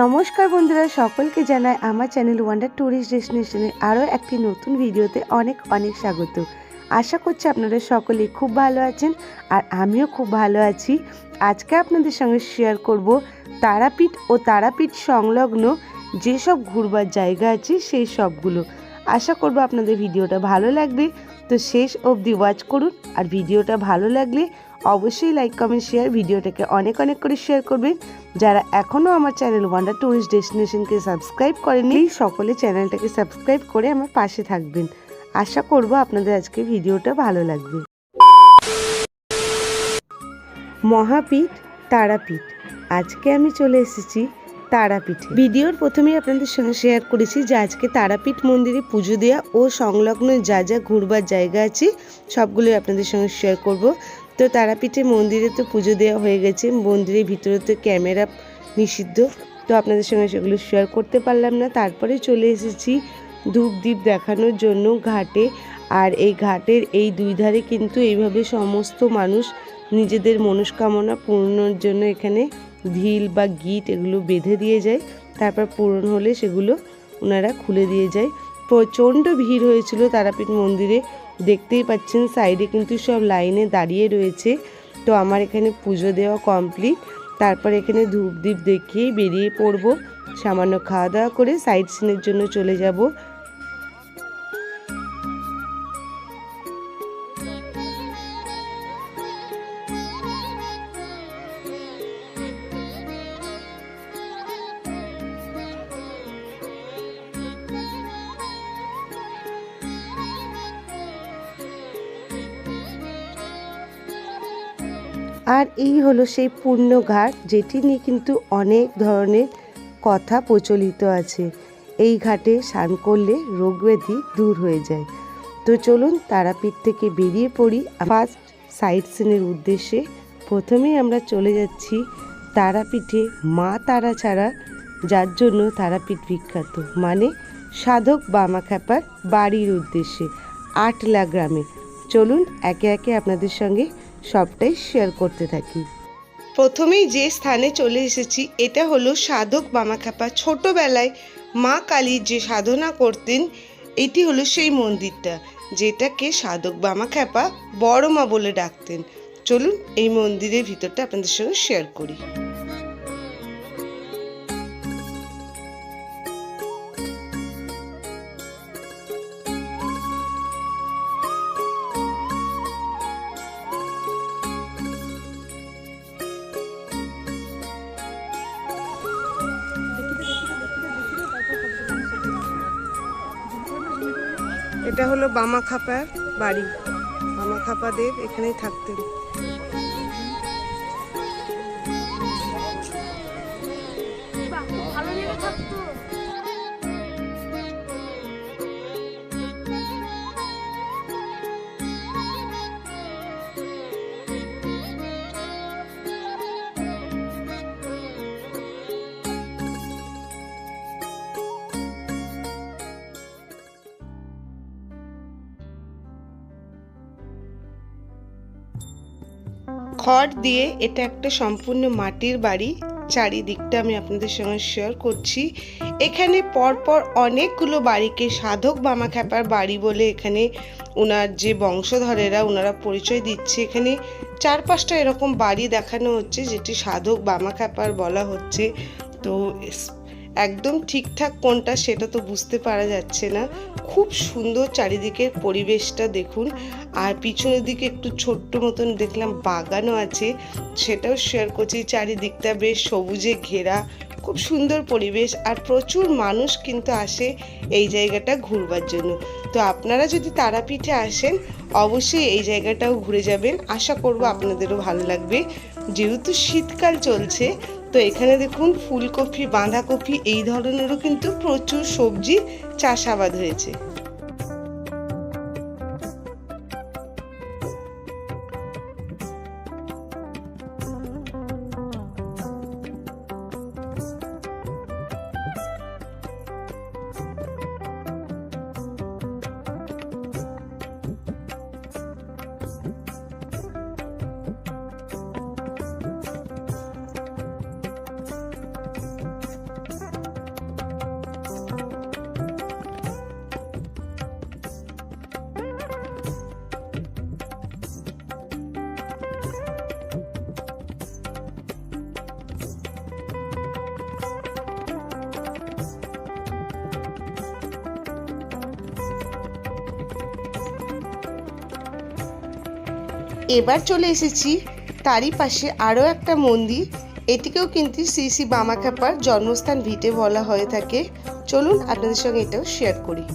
নমস্কার বন্ধুরা, সকলকে জানাই আমার চ্যানেল ওয়ান্ডার ট্যুরিস্ট ডেস্টিনেশনে আরও একটি নতুন ভিডিওতে অনেক অনেক স্বাগত। আশা করছি আপনারা সকলেই খুব ভালো আছেন আর আমিও খুব ভালো আছি। আজকে আপনাদের সঙ্গে শেয়ার করব তারাপীঠ ও তারাপীঠ সংলগ্ন যেসব ঘুরবার জায়গা আছে সেই সবগুলো। আশা করব আপনাদের ভিডিওটা ভালো লাগবে, তো শেষ অবধি ওয়াচ করুন। আর ভিডিওটা ভালো লাগলে অবশ্যই লাইক কমেন্ট শেয়ার, ভিডিওটাকে অনেক অনেক করে শেয়ার করবেন। যারা এখনও আমার চ্যানেল ওয়ান্ডার ট্যুরিস্ট ডেস্টিনেশনকে সাবস্ক্রাইব করেনি, সকলে চ্যানেলটাকে সাবস্ক্রাইব করে আমার পাশে থাকবেন। আশা করব আপনাদের আজকে ভিডিওটা ভালো লাগবে। মহাপীঠ তারাপীঠ, আজকে আমি চলে এসেছি তারাপীঠে। ভিডিওর প্রথমেই আপনাদের সঙ্গে শেয়ার করেছি যে আজকে তারাপীঠ মন্দিরে পুজো দেওয়া ও সংলগ্ন যা যা ঘুরবার জায়গা আছে সবগুলোই আপনাদের সঙ্গে শেয়ার করব। তো তারাপীঠে মন্দিরে তো পুজো দেওয়া হয়ে গেছে, মন্দিরের ভিতরে তো ক্যামেরা নিষিদ্ধ, তো আপনাদের সঙ্গে সেগুলো শেয়ার করতে পারলাম না। তারপরে চলে এসেছি ধূপদীপ দেখানোর জন্য ঘাটে। আর এই ঘাটের এই দুই ধারে কিন্তু এইভাবে সমস্ত মানুষ নিজেদের মনস্কামনা পূরণের জন্য এখানে ঢিল বা গিট এগুলো বেঁধে দিয়ে যায়, তারপর পূরণ হলে সেগুলো ওনারা খুলে দিয়ে যায়। প্রচণ্ড ভিড় হয়েছিল তারাপীঠ মন্দিরে, দেখতেই পাচ্ছেন সাইডে কিন্তু সব লাইনে দাঁড়িয়ে রয়েছে। তো আমার এখানে পুজো দেওয়া কমপ্লিট, তারপর এখানে ধূপদীপ দেখিয়ে বেরিয়ে পড়ব। সামান্য খাওয়া দাওয়া করে সাইট সিনের জন্য চলে যাব। আর এই হলো সেই পুণ্যঘাট, যেটি নিয়ে কিন্তু অনেক ধরনের কথা প্রচলিত আছে। এই ঘাটে স্নান করলে রোগ ব্যাধি দূর হয়ে যায়। তো চলুন তারাপীঠ থেকে বেরিয়ে পড়ি ফার্স্ট সাইট সিনের উদ্দেশ্যে। প্রথমেই আমরা চলে যাচ্ছি তারাপীঠে মা তারা ছাড়া, যার জন্য তারাপীঠ বিখ্যাত, মানে সাধক বামাখ্যাপার বাড়ির উদ্দেশ্যে আটলা গ্রামে। চলুন একে একে আপনাদের সঙ্গে সবটাই শেয়ার করতে থাকি। প্রথমেই যে স্থানে চলে এসেছি এটা হলো সাধক বামাখ্যাপা ছোটবেলায় মা কালীর যে সাধনা করতেন, এটি হলো সেই মন্দিরটা যেটাকে সাধক বামাখ্যাপা বড় মা বলে ডাকতেন। চলুন এই মন্দিরের ভিতরটা আপনাদের সঙ্গে শেয়ার করি। এটা হলো বামাখ্যাপার বাড়ি, বামাখ্যাপা দেব এখানেই থাকতেন। খড় দিয়ে এটা একটা সম্পূর্ণ মাটির বাড়ি। চারিদিকটা আমি আপনাদের সঙ্গে শেয়ার করছি। এখানে পরপর অনেকগুলো বাড়িকে সাধক বামাখ্যাপার বাড়ি বলে এখানে ওনার যে বংশধরেরা ওনারা পরিচয় দিচ্ছে। এখানে 4-5টা এরকম বাড়ি দেখানো হচ্ছে যেটি সাধক বামাখ্যাপার বলা হচ্ছে। তো একদম ঠিকঠাক কোনটা সেটা তো বুঝতে পারা যাচ্ছে না। খুব সুন্দর চারিদিকের পরিবেশটা দেখুন। আর পিছনের দিকে একটু ছোট্ট মতন দেখলাম বাগানও আছে, সেটাও শেয়ার করছি। চারিদিকটা বেশ সবুজে ঘেরা, খুব সুন্দর পরিবেশ। আর প্রচুর মানুষ কিন্তু আসে এই জায়গাটা ঘুরবার জন্য। তো আপনারা যদি তারাপীঠে আসেন অবশ্যই এই জায়গাটাও ঘুরে যাবেন, আশা করব আপনাদেরও ভালো লাগবে। যেহেতু শীতকাল চলছে, তো এখানে দেখুন ফুলকপি, বাঁধাকপি এই ধরনেরও কিন্তু প্রচুর সবজি চাষাবাদ হয়েছে। এবার চলে এসেছি তারই পাশে আরও একটা মন্দির। এটিকেও কিন্তু শ্রী শ্রী বামাখ্যাপার জন্মস্থান ভিটে বলা হয়ে থাকে। চলুন আপনাদের সঙ্গে এটাও শেয়ার করি।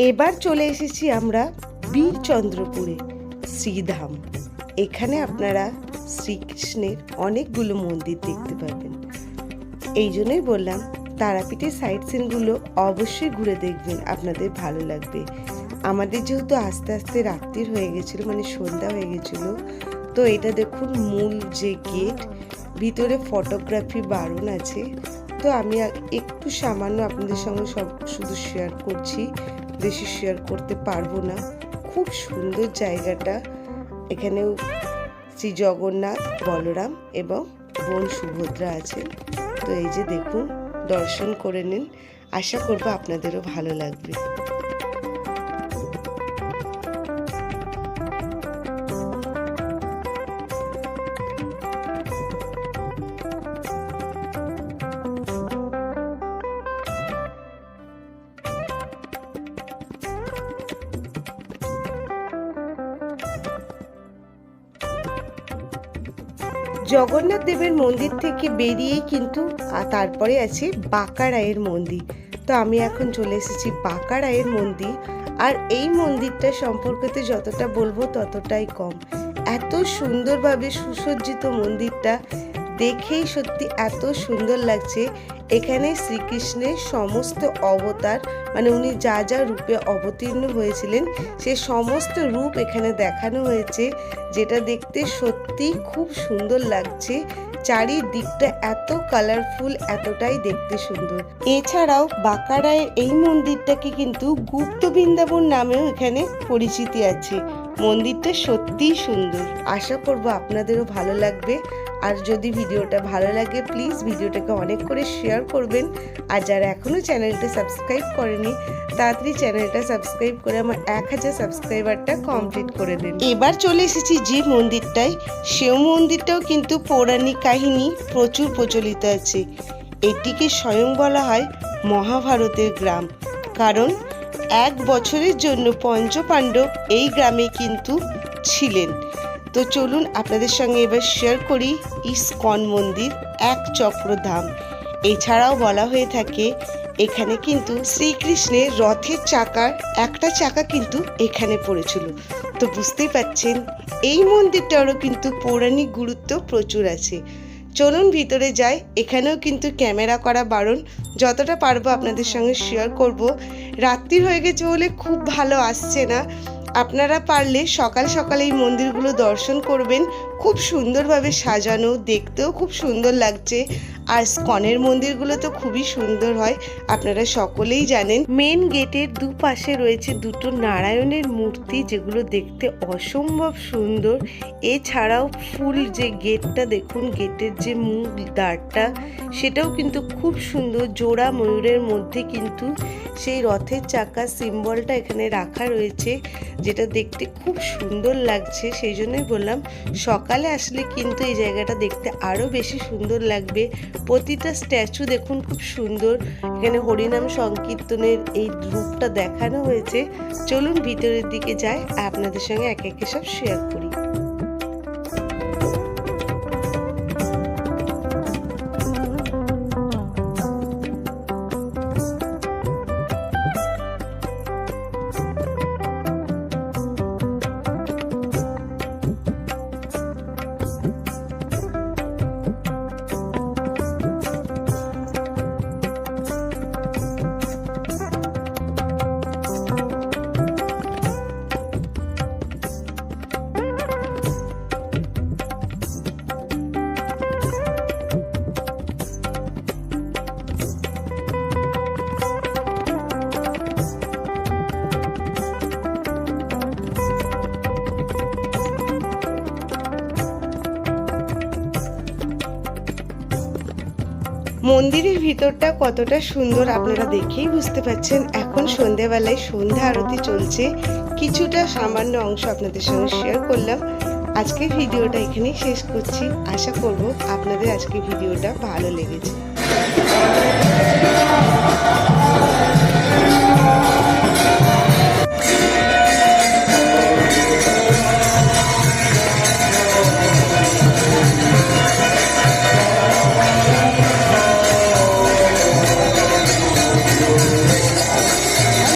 এবার চলে এসেছি আমরা বীরচন্দ্রপুরে শ্রীধাম। এখানে আপনারা শ্রীকৃষ্ণের অনেকগুলো মন্দির দেখতে পাবেন। এই জন্যই বললাম তারাপীঠের সাইট সিনগুলো অবশ্যই ঘুরে দেখবেন, আপনাদের ভালো লাগবে। আমাদের যেহেতু আস্তে আস্তে রাত্রির হয়ে গেছিলো, মানে সন্ধ্যা হয়ে গেছিলো, তো এটা দেখুন মূল যে গেট, ভিতরে ফটোগ্রাফি বারণ আছে। তো আমি একটু সামান্য আপনাদের সঙ্গে সব শুধু শেয়ার করছি, বেশি শেয়ার করতে পারবো না। খুব সুন্দর জায়গাটা। এখানেও শ্রী জগন্নাথ, বলরাম এবং বোন সুভদ্রা আছেন। তো এই যে দেখুন, দর্শন করে নিন, আশা করবো আপনাদেরও ভালো লাগবে। জগন্নাথ দেবের মন্দির থেকে বেরিয়েই কিন্তু তারপরে আছে বাঁকারায়ের মন্দির। তো আমি এখন চলে এসেছি বাঁকারায়ের মন্দির। আর এই মন্দিরটা সম্পর্কে যতটা বলবো ততটাই কম। এত সুন্দরভাবে সুসজ্জিত মন্দিরটা দেখেই সত্যি এত সুন্দর লাগছে। এখানে শ্রীকৃষ্ণের সমস্ত অবতার, মানে উনি যা যা রূপে অবতীর্ণ হয়েছিলেন সে সমস্ত রূপ এখানে দেখানো হয়েছে, যেটা দেখতে সত্যি খুব সুন্দর লাগছে। চারিদিকটা এত কালারফুল, এতটাই দেখতে সুন্দর। এছাড়াও বাঁকারায়ের এই মন্দিরটাকে কিন্তু গুপ্ত বৃন্দাবন নামেও এখানে পরিচিতি আছে। মন্দিরটা সত্যিই সুন্দর। আশা করবো আপনাদেরও ভালো লাগবে। আর যদি ভিডিওটা ভালো লাগে প্লিজ ভিডিওটাকে অনেক করে শেয়ার করবেন। আর যারা এখনও চ্যানেলটা সাবস্ক্রাইব করেনি তাড়াতাড়ি চ্যানেলটা সাবস্ক্রাইব করে আমার 1000 সাবস্ক্রাইবারটা কমপ্লিট করে দিন। এবার চলে এসেছি যে মন্দিরটায়, সেও মন্দিরটাও কিন্তু পৌরাণিক কাহিনী প্রচুর প্রচলিত আছে। এটিকে স্বয়ং বলা হয় মহাভারতের গ্রাম, কারণ 1 বছরের জন্য পঞ্চপাণ্ডব এই গ্রামে কিন্তু ছিলেন। তো চলুন আপনাদের সঙ্গে এবার শেয়ার করি ইস্কন মন্দির, এক চক্রধাম। এছাড়াও বলা হয়ে থাকে এখানে কিন্তু শ্রীকৃষ্ণের রথের চাকার একটা চাকা কিন্তু এখানে পড়েছিল। তো বুঝতেই পাচ্ছেন এই মন্দিরটারও কিন্তু পৌরাণিক গুরুত্ব প্রচুর আছে। চলুন ভিতরে যাই। এখানেও কিন্তু ক্যামেরা করা বারণ, যতটা পারবো আপনাদের সঙ্গে শেয়ার করব। রাত্রি হয়ে গেছে বলে খুব ভালো আসছে না। আপনারা পারলে সকাল সকালে এই মন্দিরগুলো দর্শন করবেন। খুব সুন্দরভাবে সাজানো, দেখতেও খুব সুন্দর লাগছে। আর ইস্কনের মন্দিরগুলো তো খুবই সুন্দর হয়, আপনারা সকলেই জানেন। মেন গেটের দুপাশে রয়েছে দুটো নারায়ণের মূর্তি, যেগুলো দেখতে অসম্ভব সুন্দর। এছাড়াও ফুল যে গেটটা দেখুন, গেটের যে মূল দ্বারটা সেটাও কিন্তু খুব সুন্দর। জোড়া ময়ূরের মধ্যে কিন্তু সেই রথের চাকার সিম্বলটা এখানে রাখা রয়েছে, যেটা দেখতে খুব সুন্দর লাগছে। সেই জন্যই বললাম সকালে আসলে কিন্তু এই জায়গাটা দেখতে আরও বেশি সুন্দর লাগবে। প্রতিটা স্ট্যাচু দেখুন খুব সুন্দর। এখানে হরিনাম সংকীর্তনের এই রূপটা দেখানো হয়েছে। চলুন ভিতরের দিকে যাই, আপনাদের সঙ্গে একে একে সব শেয়ার করি। মন্দিরের ভিতরটা কতটা সুন্দর আপনারা দেখেই বুঝতে পারছেন। এখন সন্ধেবেলায় সন্ধ্যা আরতি চলছে, কিছুটা সামান্য অংশ আপনাদের সঙ্গে শেয়ার করলাম। আজকে ভিডিওটা এখানেই শেষ করছি। আশা করব আপনাদের আজকে ভিডিওটা ভালো লেগেছে।